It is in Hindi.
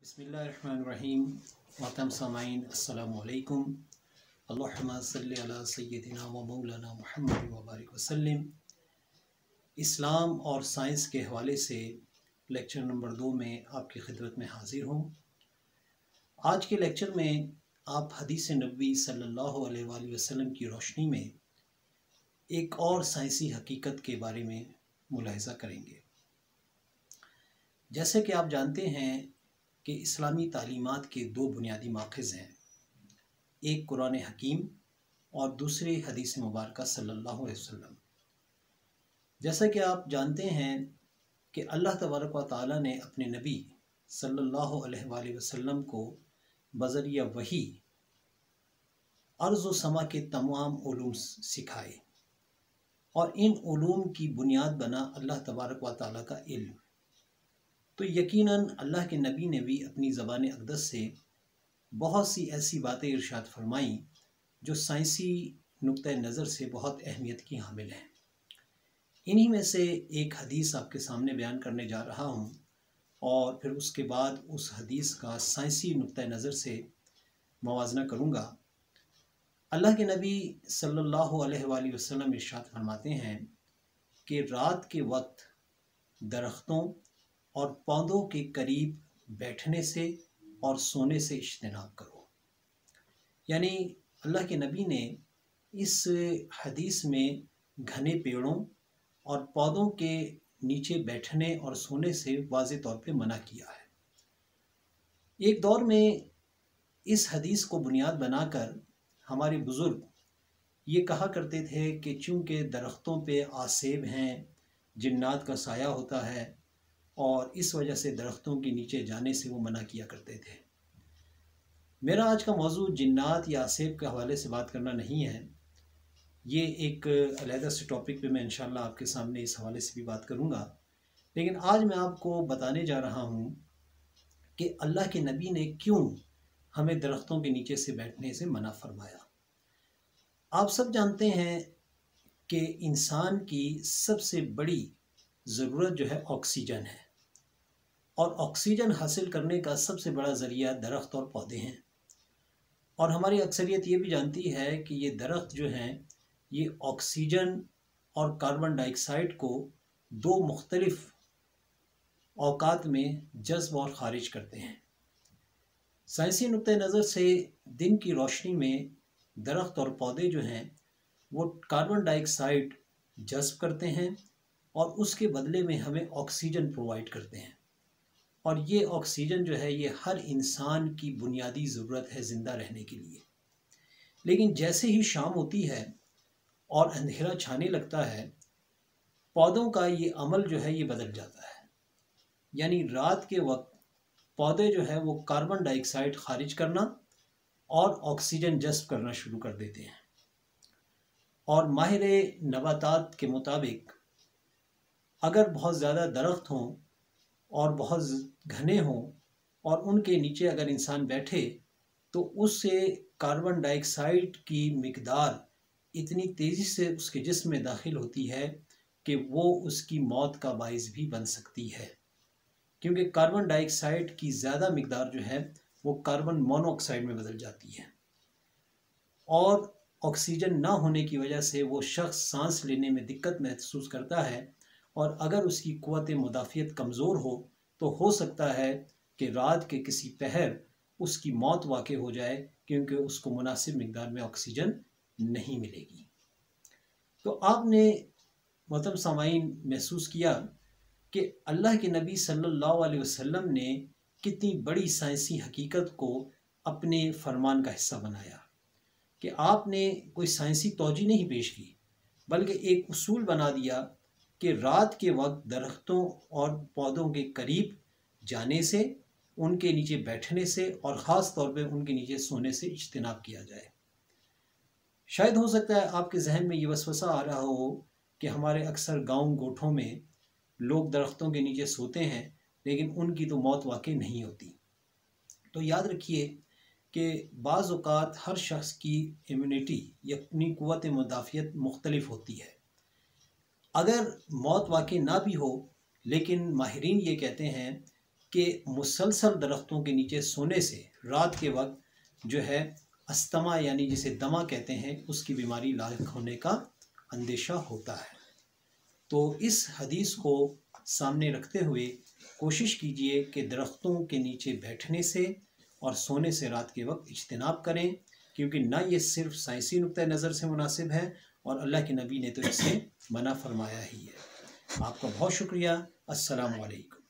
बिस्मिल्लाहिर्रहमानिर्रहीम। मोहतरम सामाईन अस्सलामु अलैकुम। अल्लाहुम्मा सल्लि अला सय्यदिना व मौलाना मुहम्मद व बारिक वसल्लम। इस्लाम और साइंस के हवाले से लेक्चर नंबर 2 में आपकी खिदमत में हाजिर हूँ। आज के लेक्चर में आप हदीस नबवी सल्लल्लाहु अलैहि वसल्लम की रोशनी में एक और साइंसी हकीकत के बारे में मुलाहिज़ा करेंगे। जैसे कि आप जानते हैं कि इस्लामी तालीमात के दो बुनियादी माखज़ हैं, एक कुरान हकीम और दूसरे हदीस मुबारका सल्लल्लाहु अलैहि वसल्लम। जैसा कि आप जानते हैं कि अल्लाह तबारक व तआला ने अपने नबी सल्लल्लाहु अलैहि वसल्लम को बज़रिया वही अर्ज़ व समा के तमाम उलूम सिखाए और इन उलूम की बुनियाद बना अल्लाह तबारक व तआला का इल्म। तो यकीनन अल्लाह के नबी ने भी अपनी ज़बान अक़दस से बहुत सी ऐसी बातें इरशाद फरमाई जो साइंसी नुक्ते नज़र से बहुत अहमियत की हामिल हैं। इन्हीं में से एक हदीस आपके सामने बयान करने जा रहा हूँ और फिर उसके बाद उस हदीस का साइंसी नुक्ते नज़र से मवाजना करूँगा। अल्लाह के नबी सल्लल्लाहु अलैहि वसल्लम इरशाद फरमाते हैं कि रात के वक्त दरख्तों और पौधों के करीब बैठने से और सोने से इज्तनाब करो। यानी अल्लाह के नबी ने इस हदीस में घने पेड़ों और पौधों के नीचे बैठने और सोने से वाज़े तौर पे मना किया है। एक दौर में इस हदीस को बुनियाद बनाकर हमारे बुज़ुर्ग ये कहा करते थे कि चूँकि दरख्तों पे आसेब हैं, जिन्नात का साया होता है और इस वजह से दरख्तों के नीचे जाने से वो मना किया करते थे। मेरा आज का मौजू जिन्नात या आसेब के हवाले से बात करना नहीं है। ये एक अलहदा से टॉपिक पे मैं इंशाअल्लाह आपके सामने इस हवाले से भी बात करूँगा। लेकिन आज मैं आपको बताने जा रहा हूँ कि अल्लाह के नबी ने क्यों हमें दरख्तों के नीचे से बैठने से मना फरमाया। आप सब जानते हैं कि इंसान की सबसे बड़ी ज़रूरत जो है ऑक्सीजन है और ऑक्सीजन हासिल करने का सबसे बड़ा ज़रिया दरख्त और पौधे हैं। और हमारी अक्सरियत ये भी जानती है कि ये दरख्त जो हैं ये ऑक्सीजन और कार्बन डाइऑक्साइड को दो मुख्तलिफ औकात में जज़्ब और ख़ारिज करते हैं। साइंसी नुक्ते नज़र से दिन की रोशनी में दरख्त और पौधे जो हैं वो कार्बन डाइऑक्साइड जज़्ब करते हैं और उसके बदले में हमें ऑक्सीजन प्रोवाइड करते हैं। और ये ऑक्सीजन जो है ये हर इंसान की बुनियादी ज़रूरत है ज़िंदा रहने के लिए। लेकिन जैसे ही शाम होती है और अंधेरा छाने लगता है, पौधों का ये अमल जो है ये बदल जाता है। यानी रात के वक्त पौधे जो है वो कार्बन डाइऑक्साइड खारिज करना और ऑक्सीजन जज़्ब करना शुरू कर देते हैं। और माहिर नबातात के मुताबिक अगर बहुत ज़्यादा दरख्त हों और बहुत घने हों और उनके नीचे अगर इंसान बैठे तो उससे कार्बन डाइऑक्साइड की मिकदार इतनी तेज़ी से उसके जिस्म में दाखिल होती है कि वो उसकी मौत का बाइस भी बन सकती है। क्योंकि कार्बन डाइऑक्साइड की ज़्यादा मिकदार जो है वो कार्बन मोनोऑक्साइड में बदल जाती है और ऑक्सीजन ना होने की वजह से वो शख्स सांस लेने में दिक्कत महसूस करता है और अगर उसकी क़ुव्वत मुदाफ़ियत कमज़ोर हो तो सकता है कि रात के किसी पहर उसकी मौत वाक़ई हो जाए क्योंकि उसको मुनासिब मिकदार में ऑक्सीजन नहीं मिलेगी। तो आपने मोहतरम सामाईन महसूस किया कि अल्लाह के नबी सल्लल्लाहु अलैहि वसल्लम ने कितनी बड़ी साइंसी हकीकत को अपने फरमान का हिस्सा बनाया कि आपने कोई साइंसी तौजी नहीं पेश की बल्कि एक उसूल बना दिया कि रात के वक्त दरख्तों और पौधों के करीब जाने से, उनके नीचे बैठने से और ख़ास तौर पे उनके नीचे सोने से इज्तिनाब किया जाए। शायद हो सकता है आपके जहन में ये वसवसा आ रहा हो कि हमारे अक्सर गाँव गोठों में लोग दरख्तों के नीचे सोते हैं लेकिन उनकी तो मौत वाकई नहीं होती। तो याद रखिए कि बाज़ औक़ात हर शख्स की इम्यूनिटी या अपनी क़ुव्वत मुदाफ़ियत मुख्तलिफ होती है। अगर मौत वाकई ना भी हो लेकिन माहिरीन ये कहते हैं कि मुसलसल दरख्तों के नीचे सोने से रात के वक्त जो है अस्थमा यानी जिसे दमा कहते हैं उसकी बीमारी लायक होने का अंदेशा होता है। तो इस हदीस को सामने रखते हुए कोशिश कीजिए कि दरख्तों के नीचे बैठने से और सोने से रात के वक्त इज्तिनाब करें, क्योंकि ना ये सिर्फ साइंसी नुक्ता नज़र से मुनासिब है और अल्लाह के नबी ने तो इसे मना फरमाया ही है। आपका बहुत शुक्रिया। अस्सलामु अलैकुम।